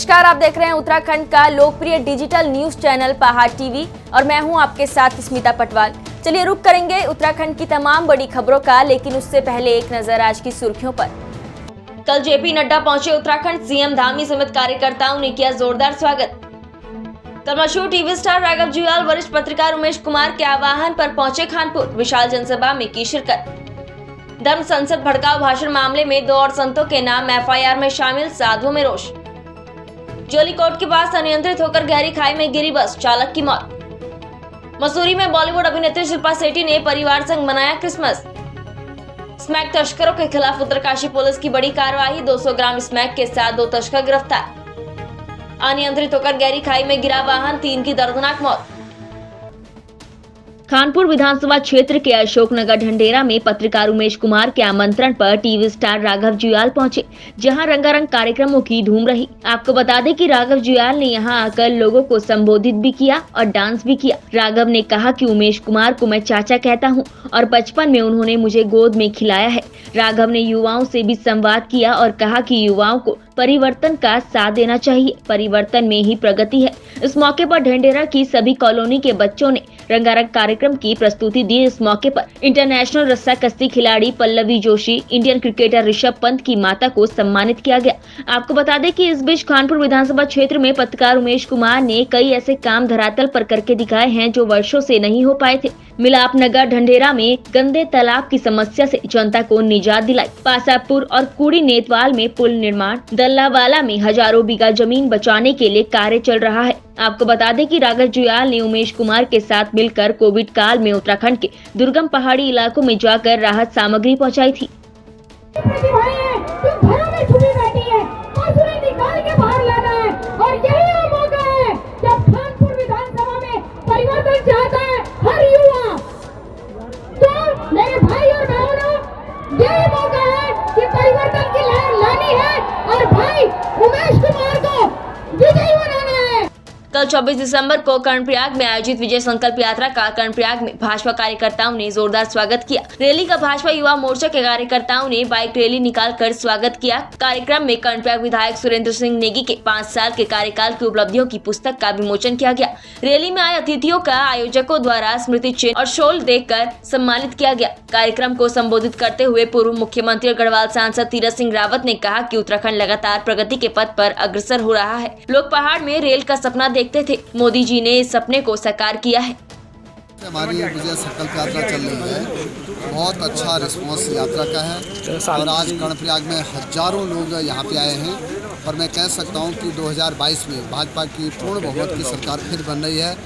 नमस्कार, आप देख रहे हैं उत्तराखंड का लोकप्रिय डिजिटल न्यूज चैनल पहाड़ टीवी और मैं हूं आपके साथ स्मिता पटवाल। चलिए रुक करेंगे उत्तराखंड की तमाम बड़ी खबरों का, लेकिन उससे पहले एक नजर आज की सुर्खियों पर। कल जेपी नड्डा पहुंचे उत्तराखंड, सीएम धामी समेत कार्यकर्ताओं ने किया जोरदार स्वागत। कल मशहूर टीवी स्टार राघव जुयाल वरिष्ठ पत्रकार उमेश कुमार के आह्वान पर पहुंचे खानपुर, विशाल जनसभा में की शिरकत। धर्म संसद भड़काऊ भाषण मामले में 2 और संतों के नाम एफआईआर में शामिल, साधुओं में रोष। जोलीकोट के पास अनियंत्रित होकर गहरी खाई में गिरी बस, चालक की मौत। मसूरी में बॉलीवुड अभिनेत्री शिल्पा शेट्टी ने परिवार संग मनाया क्रिसमस। स्मैक तस्करों के खिलाफ उत्तरकाशी पुलिस की बड़ी कार्रवाई, 200 ग्राम स्मैक के साथ 2 तस्कर गिरफ्तार। अनियंत्रित होकर गहरी खाई में गिरा वाहन, 3 की दर्दनाक मौत। खानपुर विधानसभा क्षेत्र के अशोकनगर ढंढेरा में पत्रकार उमेश कुमार के आमंत्रण पर टीवी स्टार राघव जुयाल पहुंचे, जहां रंगारंग कार्यक्रमों की धूम रही। आपको बता दें कि राघव जुयाल ने यहां आकर लोगों को संबोधित भी किया और डांस भी किया। राघव ने कहा कि उमेश कुमार को मैं चाचा कहता हूं और बचपन में उन्होंने मुझे गोद में खिलाया है। राघव ने युवाओं से भी संवाद किया और कहा कि युवाओं को परिवर्तन का साथ देना चाहिए, परिवर्तन में ही प्रगति है। इस मौके पर ढंढेरा की सभी कॉलोनी के बच्चों ने रंगारंग कार्यक्रम की प्रस्तुति दी। इस मौके पर इंटरनेशनल रस्सा कश्ती खिलाड़ी पल्लवी जोशी, इंडियन क्रिकेटर ऋषभ पंत की माता को सम्मानित किया गया। आपको बता दें कि इस बीच खानपुर विधानसभा क्षेत्र में पत्रकार उमेश कुमार ने कई ऐसे काम धरातल पर करके दिखाए हैं जो वर्षों से नहीं हो पाए थे। मिलाप नगर ढंढेरा में गंदे तालाब की समस्या से जनता को निजात दिलाई। पासापुर और कुड़ी नेतवाल में पुल निर्माण, दल्लावाला में हजारों बीघा जमीन बचाने के लिए कार्य चल रहा है। आपको बता दें कि राघव जुयाल ने उमेश कुमार के साथ मिलकर कोविड काल में उत्तराखंड के दुर्गम पहाड़ी इलाकों में जाकर राहत सामग्री पहुंचाई थी। कल 24 दिसंबर को कर्णप्रयाग में आयोजित विजय संकल्प यात्रा का कर्णप्रयाग में भाजपा कार्यकर्ताओं ने जोरदार स्वागत किया। रैली का भाजपा युवा मोर्चा के कार्यकर्ताओं ने बाइक रैली निकालकर स्वागत किया। कार्यक्रम में कर्णप्रयाग विधायक सुरेंद्र सिंह नेगी के 5 साल के कार्यकाल की उपलब्धियों की पुस्तक का विमोचन किया गया। रैली में आए अतिथियों का आयोजकों द्वारा स्मृति चिन्ह और शॉल देकर सम्मानित किया गया। कार्यक्रम को संबोधित करते हुए पूर्व मुख्यमंत्री और गढ़वाल सांसद तीरथ सिंह रावत ने कहा कि उत्तराखंड लगातार प्रगति के पथ पर अग्रसर हो रहा है। लोग पहाड़ में रेल का सपना देखते थे, मोदी जी ने इस सपने को साकार किया है। हमारी विजय संकल्प यात्रा चल रही है, बहुत अच्छा रिस्पॉन्स यात्रा का है और आज कर्णप्रयाग में हजारों लोग यहाँ पे आए हैं और मैं कह सकता हूँ कि 2022 में भाजपा की पूर्ण बहुमत की सरकार फिर बन रही है।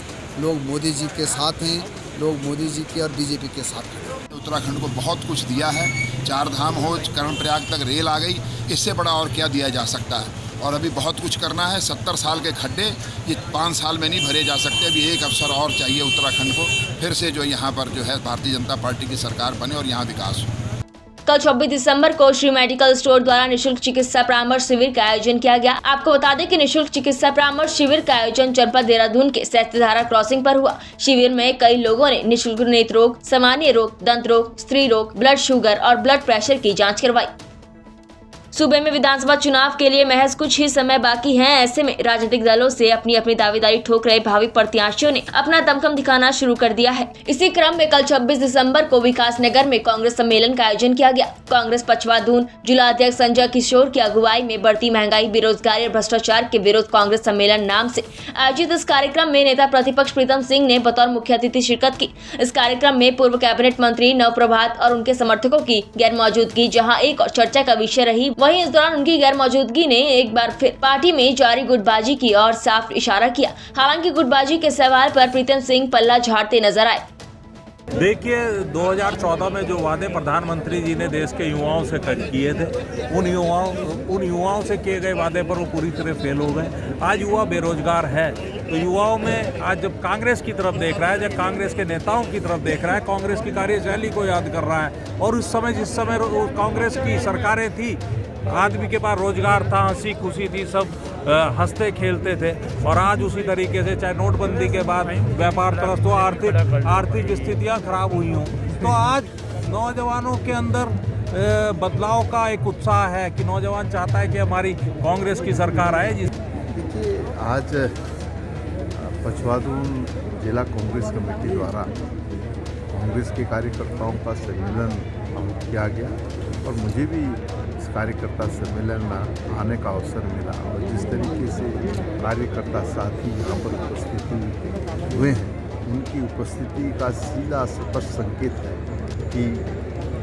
लोग मोदी जी के साथ हैं, लोग मोदी जी के और बीजेपी के साथ हैं। उत्तराखंड को बहुत कुछ दिया है, 4 धाम हो, कर्णप्रयाग तक रेल आ गई, इससे बड़ा और क्या दिया जा सकता है। और अभी बहुत कुछ करना है। 70 साल के खड्डे ये 5 साल में नहीं भरे जा सकते। अभी एक अवसर और चाहिए उत्तराखंड को, फिर से जो यहाँ पर जो है भारतीय जनता पार्टी की सरकार बने और यहाँ विकास हो। कल 24 दिसंबर को श्री मेडिकल स्टोर द्वारा निशुल्क चिकित्सा परामर्श शिविर का आयोजन किया गया। आपको बता दें कि निशुल्क चिकित्सा परामर्श शिविर का आयोजन जनपद देहरादून के सैस्त्रधारा क्रॉसिंग पर हुआ। शिविर में कई लोगों ने निशुल्क नेत्र रोग, सामान्य रोग, दंत रोग, स्त्री रोग, ब्लड शुगर और ब्लड प्रेशर की जाँच करवाई। सूबे में विधानसभा चुनाव के लिए महज कुछ ही समय बाकी है। ऐसे में राजनीतिक दलों से अपनी अपनी दावेदारी ठोक रहे भावी प्रत्याशियों ने अपना दमखम दिखाना शुरू कर दिया है। इसी क्रम में कल 26 दिसंबर को विकास नगर में कांग्रेस सम्मेलन का आयोजन किया गया। कांग्रेस पचवादून जिला अध्यक्ष संजय किशोर की अगुवाई में बढ़ती महंगाई, बेरोजगारी और भ्रष्टाचार के विरोध कांग्रेस सम्मेलन नाम से आयोजित इस कार्यक्रम में नेता प्रतिपक्ष प्रीतम सिंह ने बतौर मुख्य अतिथि शिरकत की। इस कार्यक्रम में पूर्व कैबिनेट मंत्री नवप्रभात और उनके समर्थकों की गैर मौजूदगी जहाँ एक और चर्चा का विषय रही, वहीं इस दौरान उनकी गैर मौजूदगी ने एक बार फिर पार्टी में जारी गुटबाजी की ओर साफ इशारा किया। हालांकि गुटबाजी के सवाल पर प्रीतम सिंह पल्ला झाड़ते नजर आए। देखिए, 2014 में जो वादे प्रधानमंत्री जी ने देश के युवाओं से किए थे, उन युवाओं से किए गए वादे पर वो पूरी तरह फेल हो गए। आज युवा बेरोजगार है, तो युवाओं में आज जब कांग्रेस की तरफ देख रहा है, जब कांग्रेस के नेताओं की तरफ देख रहा है, कांग्रेस की कार्यशैली को याद कर रहा है। और उस समय जिस समय कांग्रेस की सरकारें थी, आदमी के पास रोजगार था, हंसी खुशी थी, सब हंसते खेलते थे। और आज उसी तरीके से चाहे नोटबंदी के बाद व्यापार त्रस्त हो, आर्थिक स्थितियां खराब हुई हों, तो आज नौजवानों के अंदर बदलाव का एक उत्साह है कि नौजवान चाहता है कि हमारी कांग्रेस की सरकार आए। देखिए, आज पछवादून जिला कांग्रेस कमेटी द्वारा कांग्रेस के कार्यकर्ताओं का सम्मेलन किया गया और मुझे भी इस कार्यकर्ता सम्मेलन में आने का अवसर मिला और जिस तरीके से कार्यकर्ता साथी यहाँ पर उपस्थित हुए हैं, उनकी उपस्थिति का सीधा स्पष्ट संकेत है कि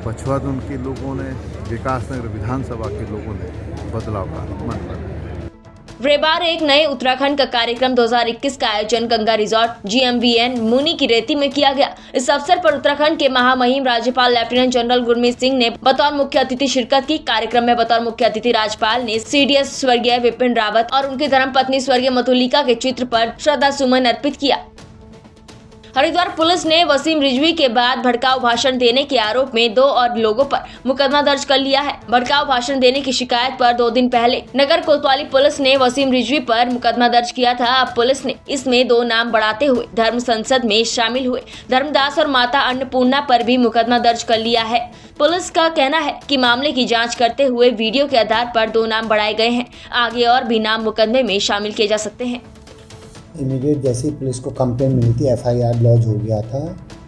पछवादून के लोगों ने, विकासनगर विधानसभा के लोगों ने बदलाव का मन बनाया। रेबार एक नए उत्तराखंड का कार्यक्रम 2021 का आयोजन गंगा रिजॉर्ट GMVN मुनि की रेती में किया गया। इस अवसर पर उत्तराखंड के महामहिम राज्यपाल लेफ्टिनेंट जनरल गुरमीत सिंह ने बतौर मुख्य अतिथि शिरकत की। कार्यक्रम में बतौर मुख्य अतिथि राज्यपाल ने CDS स्वर्गीय विपिन रावत और उनकी धर्मपत्नी स्वर्गीय मधुलिका के चित्र पर श्रद्धा सुमन अर्पित किया। हरिद्वार पुलिस ने वसीम रिजवी के बाद भड़काऊ भाषण देने के आरोप में 2 और लोगों पर मुकदमा दर्ज कर लिया है। भड़काऊ भाषण देने की शिकायत पर 2 दिन पहले नगर कोतवाली पुलिस ने वसीम रिजवी पर मुकदमा दर्ज किया था। अब पुलिस ने इसमें 2 नाम बढ़ाते हुए धर्म संसद में शामिल हुए धर्मदास और माता अन्नपूर्णा पर भी मुकदमा दर्ज कर लिया है। पुलिस का कहना है कि मामले की जाँच करते हुए वीडियो के आधार पर 2 नाम बढ़ाए गए हैं। आगे और भी नाम मुकदमे में शामिल किए जा सकते हैं। इमीडिएट जैसे ही पुलिस को कंप्लेंट मिली थी, FIR लॉन्च हो गया था,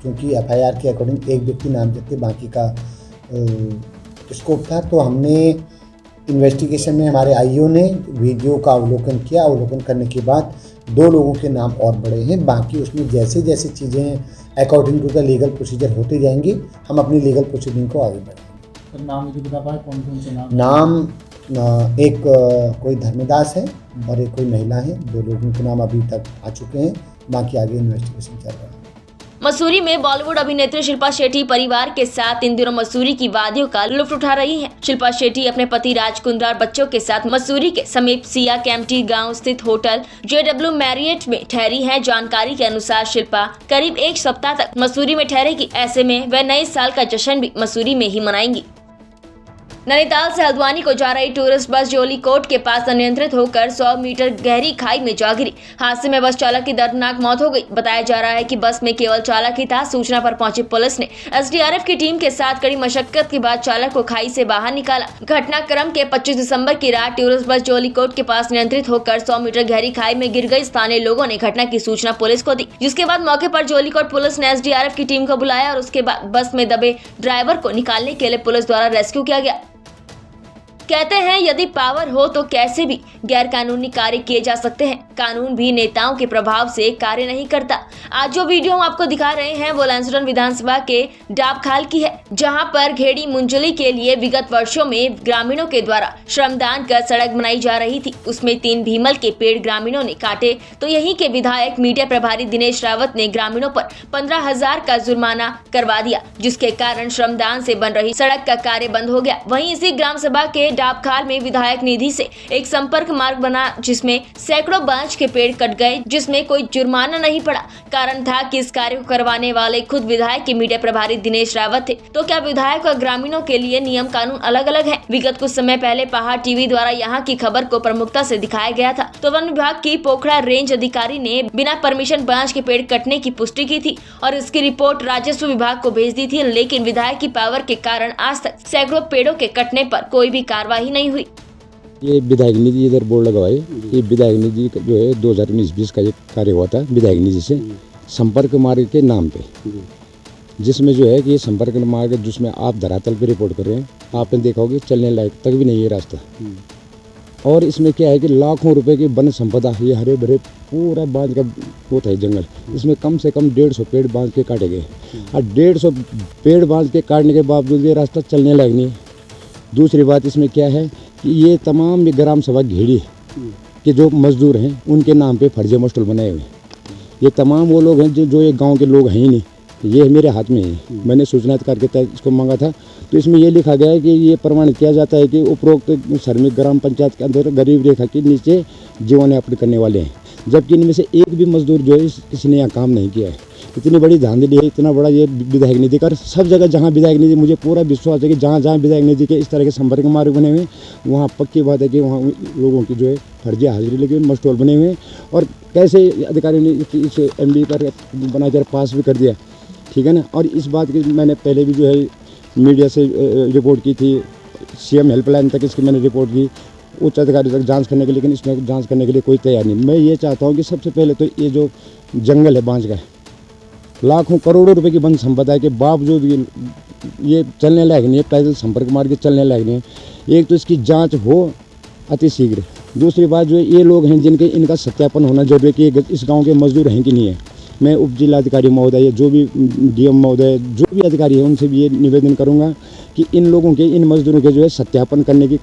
क्योंकि FIR के अकॉर्डिंग एक व्यक्ति नामजद थे, बाकी का स्कोप था। तो हमने इन्वेस्टिगेशन में हमारे IO ने वीडियो का अवलोकन किया। अवलोकन करने के बाद 2 लोगों के नाम और बढ़े हैं। बाकी उसमें जैसे जैसे चीज़ें according to the legal procedure होते जाएंगी, हम अपनी लीगल प्रोसीडिंग को आगे बढ़ाएंगे। नाम मुझे बता पाए कौन कौन से नाम एक कोई धर्मदास है और एक कोई महिला है। 2 लोगों के नाम अभी तक आ चुके हैं, बाकी आगे इन्वेस्टिगेशन चल रहा है। मसूरी में बॉलीवुड अभिनेत्री शिल्पा शेट्टी परिवार के साथ इन दिनों मसूरी की वादियों का लुत्फ उठा रही हैं। शिल्पा शेट्टी अपने पति राज कुंद्रा और बच्चों के साथ मसूरी के समीप सिया कैम्पटी गांव स्थित होटल JW मैरियट में ठहरी हैं। जानकारी के अनुसार शिल्पा करीब 1 सप्ताह तक मसूरी में ठहरेगी। ऐसे में वह नए साल का जश्न भी मसूरी में ही मनाएंगी। नैनीताल से हल्द्वानी को जा रही टूरिस्ट बस जोलीकोट के पास अनियंत्रित होकर 100 मीटर गहरी खाई में जा गिरी। हादसे में बस चालक की दर्दनाक मौत हो गई। बताया जा रहा है कि बस में केवल चालक ही था। सूचना पर पहुंची पुलिस ने SDRF की टीम के साथ कड़ी मशक्कत के बाद चालक को खाई से बाहर निकाला। घटनाक्रम के 25 दिसंबर की रात टूरिस्ट बस जोलीकोट के पास नियंत्रित होकर 100 मीटर गहरी खाई में गिर गई। स्थानीय लोगों ने घटना की सूचना पुलिस को दी, जिसके बाद मौके पर जोलीकोट पुलिस ने SDRF की टीम को बुलाया और उसके बाद बस में दबे ड्राइवर को निकालने के लिए पुलिस द्वारा रेस्क्यू किया गया। कहते हैं यदि पावर हो तो कैसे भी गैर कानूनी कार्य किए जा सकते हैं। कानून भी नेताओं के प्रभाव से कार्य नहीं करता। आज जो वीडियो हम आपको दिखा रहे हैं वो लैंसडौन विधानसभा के डाबखाल की है, जहां पर घेड़ी मुंजली के लिए विगत वर्षों में ग्रामीणों के द्वारा श्रमदान कर सड़क बनाई जा रही थी। उसमें 3 भीमल के पेड़ ग्रामीणों ने काटे तो यहीं के विधायक मीडिया प्रभारी दिनेश रावत ने ग्रामीणों पर 15,000 का जुर्माना करवा दिया, जिसके कारण श्रमदान से बन रही सड़क का कार्य बंद हो गया। वहीं इसी ग्राम सभा के डाबखाल में विधायक निधि से एक संपर्क मार्ग बना, जिसमें सैकड़ों बांज के पेड़ कट गए, जिसमें कोई जुर्माना नहीं पड़ा। कारण था कि इस कार्य को करवाने वाले खुद विधायक के मीडिया प्रभारी दिनेश रावत थे। तो क्या विधायक और ग्रामीणों के लिए नियम कानून अलग अलग है? विगत कुछ समय पहले पहाड़ टीवी द्वारा यहाँ की खबर को प्रमुखता से दिखाया गया था। तो वन विभाग की पोखरा रेंज अधिकारी ने बिना परमिशन बांज के पेड़ कटने की पुष्टि की थी और इसकी रिपोर्ट राजस्व विभाग को भेज दी थी, लेकिन विधायक की पावर के कारण आज तक सैकड़ों पेड़ों के कटने पर कोई भी कार्रवाई नहीं हुई। ये विधायक निधि इधर बोर्ड लगा है। ये विधायक निधि जो है 2019-20 का ये कार्य हुआ था विधायक निधि से संपर्क मार्ग के नाम पे, जिसमें जो है कि ये संपर्क मार्ग जिसमें आप धरातल पे रिपोर्ट कर रहे हैं, आपने देखा होगा चलने लायक तक भी नहीं है रास्ता। और इसमें क्या है कि लाखों रुपए की वन संपदा, ये हरे भरे पूरा बांध का होता है जंगल, इसमें कम से कम 150 पेड़ बांध के काटे गए और 150 पेड़ बांध के काटने के बावजूद ये रास्ता चलने लायक नहीं है। दूसरी बात इसमें क्या है कि ये तमाम ग्राम सभा घेड़ी के जो मजदूर हैं उनके नाम पे फर्जी मस्टल बनाए हुए हैं। ये तमाम वो लोग हैं जो ये गांव के लोग हैं ही नहीं। ये मेरे हाथ में है, मैंने सूचना अधिकार के तहत इसको मांगा था। तो इसमें ये लिखा गया है कि ये प्रमाणित किया जाता है कि उपरोक्त श्रमिक ग्राम पंचायत के अंदर गरीब रेखा के नीचे जीवन यापन करने वाले हैं, जबकि इनमें से एक भी मजदूर जो है किसी ने यहाँ काम नहीं किया है। इतनी बड़ी धांधली है, इतना बड़ा ये विधायक निधि कर सब जगह जहाँ विधायक निधि, मुझे पूरा विश्वास है कि जहाँ जहाँ विधायक निधि के इस तरह के संपर्क मार्ग बने हुए हैं वहाँ पक्की बात है कि वहाँ लोगों की जो है फर्जी हाजिरी लगी हुई, मस्टोल बने हुए हैं। और कैसे अधिकारी ने इस MB पर बनाकर पास भी कर दिया, ठीक है ना। और इस बात की मैंने पहले भी जो है मीडिया से रिपोर्ट की थी, CM हेल्पलाइन तक इसकी मैंने रिपोर्ट की, उच्च अधिकारी तक जांच करने के लिए, लेकिन इसमें जांच करने के लिए कोई तैयार नहीं। मैं ये चाहता हूँ कि सबसे पहले तो ये जो जंगल है बांज का, लाखों करोड़ों रुपए की वन संपदा के बावजूद ये चलने लायक नहीं है, पैदल संपर्क मार्ग चलने लायक नहीं है। एक तो इसकी जांच हो अति शीघ्र। दूसरी बात जो ये लोग हैं जिनके इनका सत्यापन होना जरूरी है कि इस गांव के मजदूर हैं कि नहीं है। मैं उप जिलाधिकारी महोदय या जो भी डीएम महोदय जो भी अधिकारी है उनसे भी ये निवेदन करूंगा कि इन लोगों के, इन मजदूरों के जो है सत्यापन करने की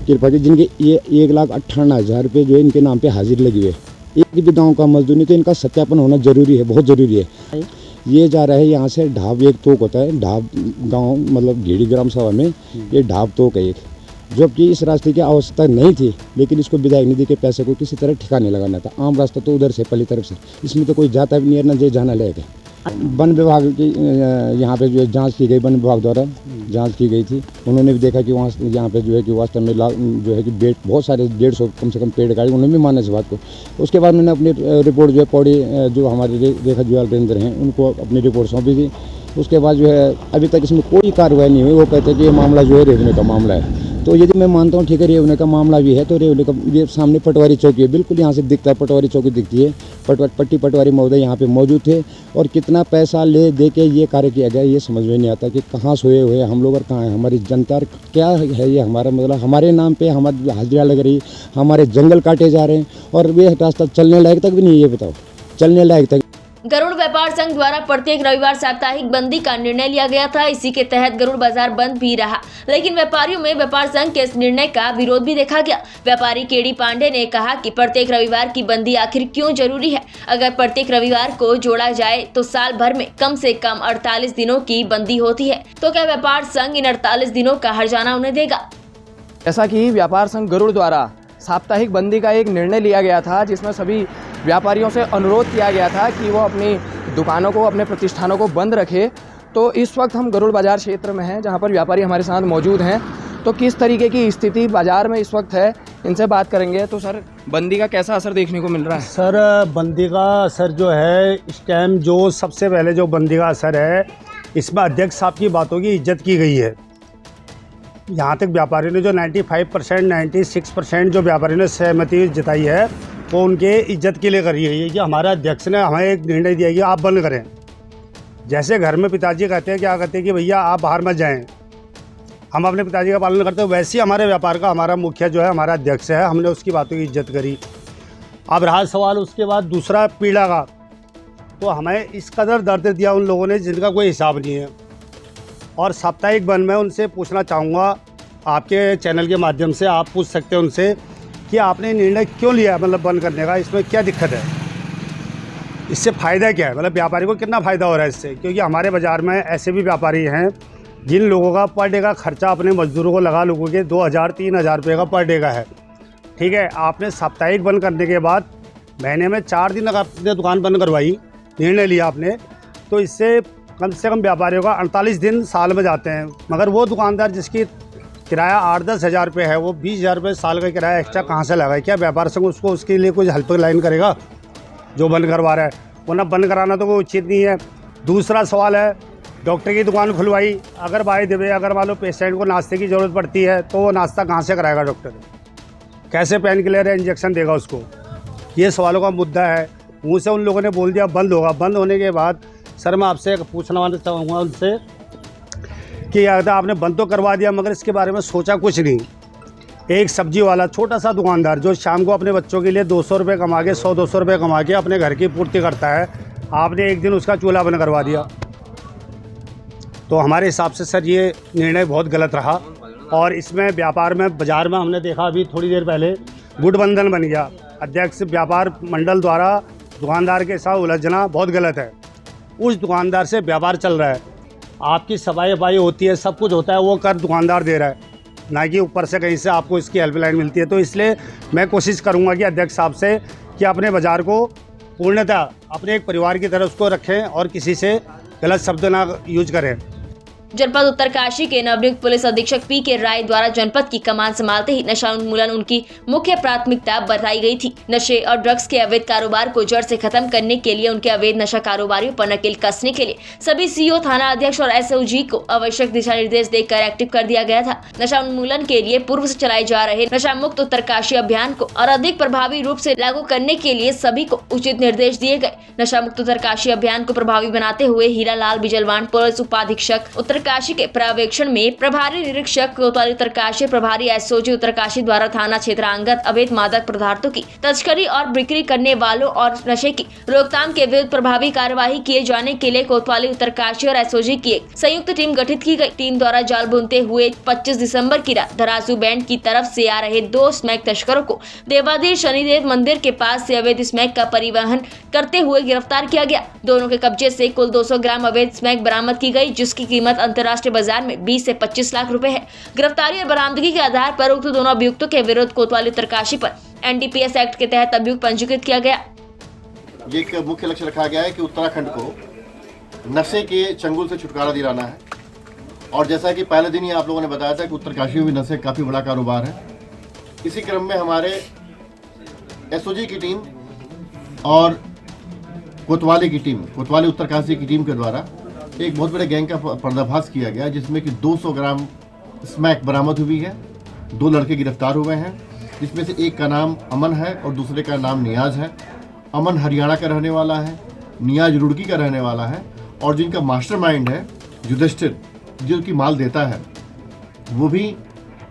कृपा की, जिनके ये 1,58,000 रुपये जो है इनके नाम पे हाजिर लगी हुई है। एक भी गाँव का मजदूर नहीं, तो इनका सत्यापन होना जरूरी है, बहुत ज़रूरी है। ये जा रहा है यहाँ से ढाब, एक तोक होता है ढाब गांव, मतलब घेड़ी ग्राम सभा में ये ढाब तोक है एक, जबकि इस रास्ते की आवश्यकता नहीं थी, लेकिन इसको विधायक निधि के पैसे को किसी तरह ठिकाने लगाना था। आम रास्ता तो उधर से पहली तरफ से, इसमें तो कोई जाता भी नहीं है, ना जे जाना लायक है। वन विभाग की यहाँ पे जो है जांच की गई, वन विभाग द्वारा जांच की गई थी। उन्होंने भी देखा कि वहाँ यहाँ पे जो है कि वास्तव में जो है कि पेड़ बहुत सारे 150 कम से कम पेड़ काटे, उन्होंने भी माना इस बात को। उसके बाद मैंने अपनी रिपोर्ट जो है पौड़ी जो हमारे रेखा जुयाल रेंजर हैं उनको अपनी रिपोर्ट सौंपी थी। उसके बाद जो है अभी तक इसमें कोई कार्रवाई नहीं हुई। वो कहते हैं कि ये मामला जो है रेवन्यू का मामला है। तो यदि मैं मानता हूँ ठीक है रेवन्यू का मामला भी है, तो रेवन्यू का ये सामने पटवारी चौकी है, बिल्कुल यहाँ से दिखता है, पटवारी चौकी दिखती है। पटवारी महोदय यहाँ पे मौजूद थे और कितना पैसा ले दे के ये कार्य किया गया ये समझ में नहीं आता कि कहाँ सोए हुए हम लोग और कहाँ है हमारी जनता, क्या है ये हमारा, मतलब हमारे नाम पे हमारी हाजिरा लग रही, हमारे जंगल काटे जा रहे हैं और ये रास्ता चलने लायक तक भी नहीं है। ये बताओ, चलने लायक तक। गरुड़ व्यापार संघ द्वारा प्रत्येक रविवार साप्ताहिक बंदी का निर्णय लिया गया था। इसी के तहत गरुड़ बाजार बंद भी रहा, लेकिन व्यापारियों में व्यापार संघ के इस निर्णय का विरोध भी देखा गया। व्यापारी केडी पांडे ने कहा कि प्रत्येक रविवार की बंदी आखिर क्यों जरूरी है। अगर प्रत्येक रविवार को जोड़ा जाए तो साल भर में कम से कम 48 दिनों की बंदी होती है, तो क्या व्यापार संघ इन 48 दिनों का हर्जाना उन्हें देगा। जैसा कि व्यापार संघ गरुड़ द्वारा साप्ताहिक बंदी का एक निर्णय लिया गया था, जिसमें सभी व्यापारियों से अनुरोध किया गया था कि वो अपनी दुकानों को, अपने प्रतिष्ठानों को बंद रखें। तो इस वक्त हम गरुड़ बाजार क्षेत्र में हैं, जहां पर व्यापारी हमारे साथ मौजूद हैं। तो किस तरीके की स्थिति बाजार में इस वक्त है, इनसे बात करेंगे। तो सर, बंदी का कैसा असर देखने को मिल रहा है? सर, बंदी का असर जो है इस टाइम, जो सबसे पहले जो बंदी का असर है, इसमें अध्यक्ष साहब की बातों की इज्जत की गई है। यहाँ तक व्यापारियों ने जो 95%, 96% जो व्यापारियों ने सहमति जताई है वो उनके इज्जत के लिए करी है। कि हमारा अध्यक्ष ने हमें एक निर्णय दिया कि आप बंद करें। जैसे घर में पिताजी कहते हैं, क्या कहते हैं कि भैया आप बाहर मत जाएं, हम अपने पिताजी का पालन करते हैं, वैसे ही हमारे व्यापार का हमारा मुखिया जो है हमारा अध्यक्ष है, हमने उसकी बातों की इज्जत करी। अब रहा सवाल उसके बाद दूसरा पीड़ा का, तो हमें इस कदर दर्द दिया उन लोगों ने जिनका कोई हिसाब नहीं है। और साप्ताहिक बंद में उनसे पूछना चाहूँगा, आपके चैनल के माध्यम से आप पूछ सकते हैं उनसे कि आपने निर्णय क्यों लिया, मतलब बंद करने का, इसमें क्या दिक्कत है, इससे फ़ायदा क्या है, मतलब व्यापारी को कितना फ़ायदा हो रहा है इससे। क्योंकि हमारे बाज़ार में ऐसे भी व्यापारी हैं जिन लोगों का पर डे का खर्चा अपने मजदूरों को लगा लोगों के 2,000-3,000 रुपये का पर डे का है। ठीक है, आपने साप्ताहिक बंद करने के बाद महीने में 4 दिन अगर आपने दुकान बंद करवाई, निर्णय लिया आपने, तो इससे कम से कम व्यापारियों का 48 दिन साल में जाते हैं। मगर वो दुकानदार जिसकी किराया 8-10 हज़ार रुपये है, वो 20,000 रुपये साल का किराया एक्स्ट्रा कहाँ से लगाए? क्या व्यापार संघ उसको उसके लिए कुछ हेल्पलाइन करेगा जो बंद करवा रहा है? वरना बंद कराना तो कोई उचित नहीं है। दूसरा सवाल है, डॉक्टर की दुकान खुलवाई, अगर बाय द वे अगर मान लो पेशेंट को नाश्ते की ज़रूरत पड़ती है तो वो नाश्ता कहाँ से कराएगा डॉक्टर? कैसे पेन किलर या इंजेक्शन देगा उसको? ये सवालों का मुद्दा है। मुँह से उन लोगों ने बोल दिया बंद होगा। बंद होने के बाद सर मैं आपसे पूछना चाहूँगा उनसे कि अगर आपने बंद तो करवा दिया मगर इसके बारे में सोचा कुछ नहीं। एक सब्जी वाला छोटा सा दुकानदार जो शाम को अपने बच्चों के लिए 200 रुपये कमा के 100-200 रुपये कमा के अपने घर की पूर्ति करता है, आपने एक दिन उसका चूल्हा बंद करवा दिया। तो हमारे हिसाब से सर ये निर्णय बहुत गलत रहा। और इसमें व्यापार में, बाज़ार में हमने देखा अभी थोड़ी देर पहले गुटबंधन बन गया। अध्यक्ष व्यापार मंडल द्वारा दुकानदार के साथ उलझना बहुत गलत है। उस दुकानदार से व्यापार चल रहा है, आपकी सफाई होती है, सब कुछ होता है, वो कर दुकानदार दे रहा है, ना कि ऊपर से कहीं से आपको इसकी हेल्पलाइन मिलती है। तो इसलिए मैं कोशिश करूंगा कि अध्यक्ष साहब से कि अपने बाज़ार को पूर्णतः अपने एक परिवार की तरह उसको रखें और किसी से गलत शब्द ना यूज करें। जनपद उत्तरकाशी के नवनियुक्त पुलिस अधीक्षक पी.के. राय द्वारा जनपद की कमान संभालते ही नशा उन्मूलन उनकी मुख्य प्राथमिकता बताई गई थी। नशे और ड्रग्स के अवैध कारोबार को जड़ से खत्म करने के लिए उनके अवैध नशा कारोबारियों पर नकेल कसने के लिए सभी सीओ, थाना अध्यक्ष और एसओजी को आवश्यक दिशा निर्देश देकर एक्टिव कर दिया गया था। नशा उन्मूलन के लिए पूर्व से चलाए जा रहे नशा मुक्त उत्तरकाशी अभियान को और अधिक प्रभावी रूप से लागू करने के लिए सभी को उचित निर्देश दिए गए। नशा मुक्त उत्तरकाशी अभियान को प्रभावी बनाते हुए हीरालाल बिजलवान पुलिस उपाधीक्षक उत्तरकाशी के पर्यवेक्षण में प्रभारी निरीक्षक कोतवाली उत्तरकाशी, प्रभारी एसओजी उत्तरकाशी द्वारा थाना क्षेत्रांगत अवैध मादक पदार्थों की तस्करी और बिक्री करने वालों और नशे की रोकथाम के विरुद्ध प्रभावी कार्यवाही किए जाने के लिए कोतवाली उत्तरकाशी और एसओजी की एक संयुक्त टीम गठित की गई। टीम द्वारा जाल बुनते हुए 25 दिसंबर की रात धरासू बैंड की तरफ से आ रहे 2 स्मैक तस्करों को देवाधीश शनिदेव मंदिर के पास से अवैध स्मैक का परिवहन करते हुए गिरफ्तार किया गया। दोनों के कब्जे से कुल 200 ग्राम अवैध स्मैक बरामद की गई, जिसकी कीमत अंतर्राष्ट्रीय बाजार में 20 से 25 लाख रुपए है। गिरफ्तारी और बरामदगी के आधार पर उक्त दोनों अभियुक्तों के विरुद्ध कोतवाली उत्तरकाशी पर एनडीपीएस एक्ट के तहत अभियुक्त पंजीकृत किया गया। ये एक मुख्य लक्ष्य रखा गया है कि उत्तराखंड को नशे के चंगुल से छुटकारा दिलाना है। और जैसा कि पहले दिन ही आप लोगों ने बताया था कि उत्तरकाशी में नशे काफ़ी बड़ा कारोबार है। इसी क्रम में हमारे एसओजी की टीम और कोतवाली की टीम, कोतवाली उत्तरकाशी की टीम के द्वारा एक बहुत बड़े गैंग का पर्दाफाश किया गया, जिसमें कि 200 ग्राम स्मैक बरामद हुई है। 2 लड़के गिरफ्तार हुए हैं, जिसमें से एक का नाम अमन है और दूसरे का नाम नियाज है। अमन हरियाणा का रहने वाला है, नियाज रुड़की का रहने वाला है, और जिनका मास्टरमाइंड है युधिष्ठिर, जो कि माल देता है, वो भी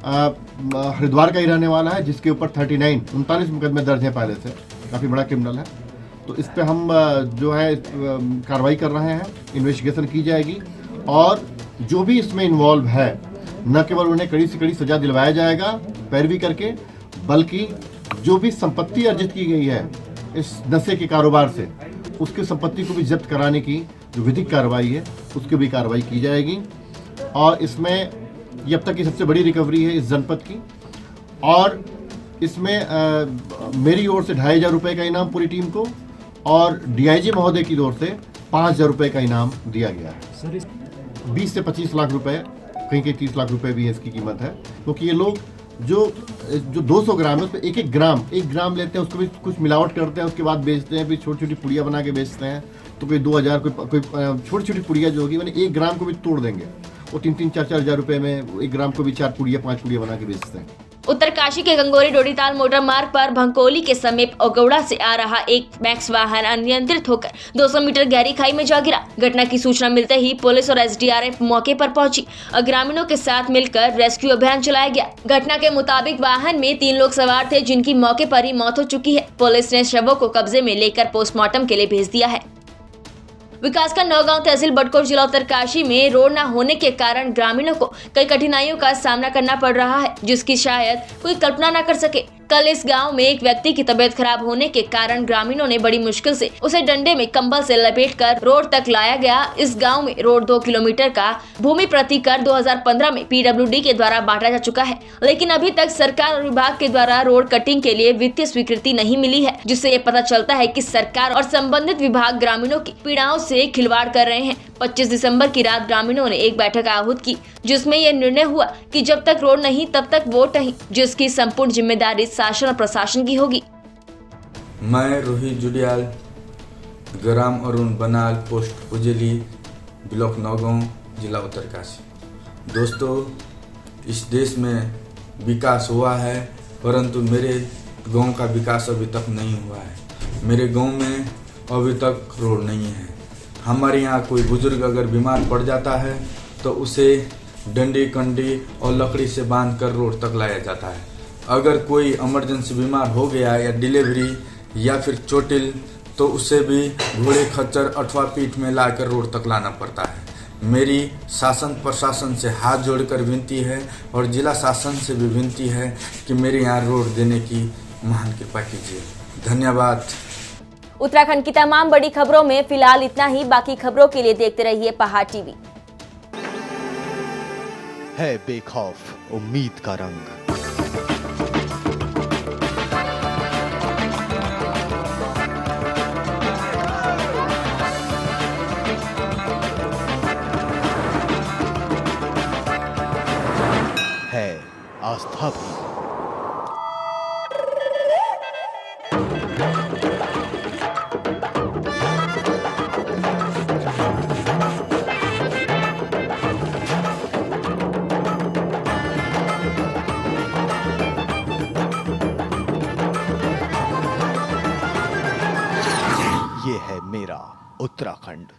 हरिद्वार का ही रहने वाला है, जिसके ऊपर 39 मुकदमे दर्ज हैं पहले से, काफ़ी बड़ा क्रिमिनल है। तो इस पे हम जो है कार्रवाई कर रहे हैं, इन्वेस्टिगेशन की जाएगी और जो भी इसमें इन्वॉल्व है न केवल उन्हें कड़ी से कड़ी सजा दिलवाया जाएगा पैरवी करके, बल्कि जो भी संपत्ति अर्जित की गई है इस नशे के कारोबार से, उसकी संपत्ति को भी जब्त कराने की जो विधिक कार्रवाई है उसकी भी कार्रवाई की जाएगी। और इसमें ये अब तक की सबसे बड़ी रिकवरी है इस जनपद की। और इसमें मेरी ओर से 2500 रुपये का इनाम पूरी टीम को और डीआईजी महोदय की ओर से 5000 रुपये का इनाम दिया गया है। 20 से 25 लाख रुपए, कहीं 30 लाख रुपए भी है इसकी कीमत है, क्योंकि ये लोग जो 200 ग्राम है उसमें एक ग्राम लेते हैं, उसको भी कुछ मिलावट करते हैं, उसके बाद बेचते हैं, फिर छोटी छोटी पुड़िया बना के बेचते हैं। तो कोई 2000, कोई छोटी छोटी पुड़िया जो होगी, मैंने 1 ग्राम को भी तोड़ देंगे, वो 3-3, 4-4 हज़ार रुपये में 1 ग्राम को भी 4 पुड़िया 5 पुड़िया बना के बेचते हैं। उत्तरकाशी के गंगोरी डोडीताल मोटर मार्ग पर भंकोली के समीप ओगौड़ा से आ रहा एक मैक्स वाहन अनियंत्रित होकर 200 मीटर गहरी खाई में जा गिरा। घटना की सूचना मिलते ही पुलिस और एसडीआरएफ मौके पर पहुंची और ग्रामीणों के साथ मिलकर रेस्क्यू अभियान चलाया गया। घटना के मुताबिक वाहन में 3 लोग सवार थे, जिनकी मौके पर ही मौत हो चुकी है। पुलिस ने शवों को कब्जे में लेकर पोस्टमार्टम के लिए भेज दिया है। विकासखंड नौगांव तहसील बटकोट जिला उत्तरकाशी में रोड न होने के कारण ग्रामीणों को कई कठिनाइयों का सामना करना पड़ रहा है, जिसकी शायद कोई कल्पना न कर सके। कल इस गांव में एक व्यक्ति की तबीयत खराब होने के कारण ग्रामीणों ने बड़ी मुश्किल से उसे डंडे में कंबल से लपेटकर रोड तक लाया गया। इस गांव में रोड 2 किलोमीटर का भूमि प्रति कर 2015 में पीडब्ल्यूडी के द्वारा बांटा जा चुका है, लेकिन अभी तक सरकार और विभाग के द्वारा रोड कटिंग के लिए वित्तीय स्वीकृति नहीं मिली है, जिससे ये पता चलता है कि सरकार और संबंधित विभाग ग्रामीणों की पीड़ाओं से खिलवाड़ कर रहे हैं। 25 दिसंबर की रात ग्रामीणों ने एक बैठक आहूत की, जिसमें यह निर्णय हुआ कि जब तक रोड नहीं तब तक वोट नहीं, जिसकी संपूर्ण जिम्मेदारी शासन और प्रशासन की होगी। मैं रोहित जुडियाल, ग्राम अरुण बनाल, पोस्ट उजेली, ब्लॉक नौगांव, जिला उत्तरकाशी। दोस्तों, इस देश में विकास हुआ है, परंतु मेरे गांव का विकास अभी तक नहीं हुआ है। मेरे गांव में अभी तक रोड नहीं है। हमारे यहाँ कोई बुजुर्ग अगर बीमार पड़ जाता है तो उसे डंडी कंडी और लकड़ी से बांधकर रोड तक लाया जाता है। अगर कोई इमरजेंसी बीमार हो गया या डिलीवरी या फिर चोटिल, तो उसे भी घोड़े खच्चर अथवा पीठ में लाकर रोड तक लाना पड़ता है। मेरी शासन प्रशासन से हाथ जोड़कर विनती है और जिला शासन से भी विनती है कि मेरे यहाँ रोड देने की महान कृपा कीजिए। धन्यवाद। उत्तराखंड की तमाम बड़ी खबरों में फिलहाल इतना ही। बाकी खबरों के लिए देखते रहिए पहाड़ टीवी। है बेखौफ उम्मीद का रंग। आस्था भी। ये है मेरा उत्तराखंड।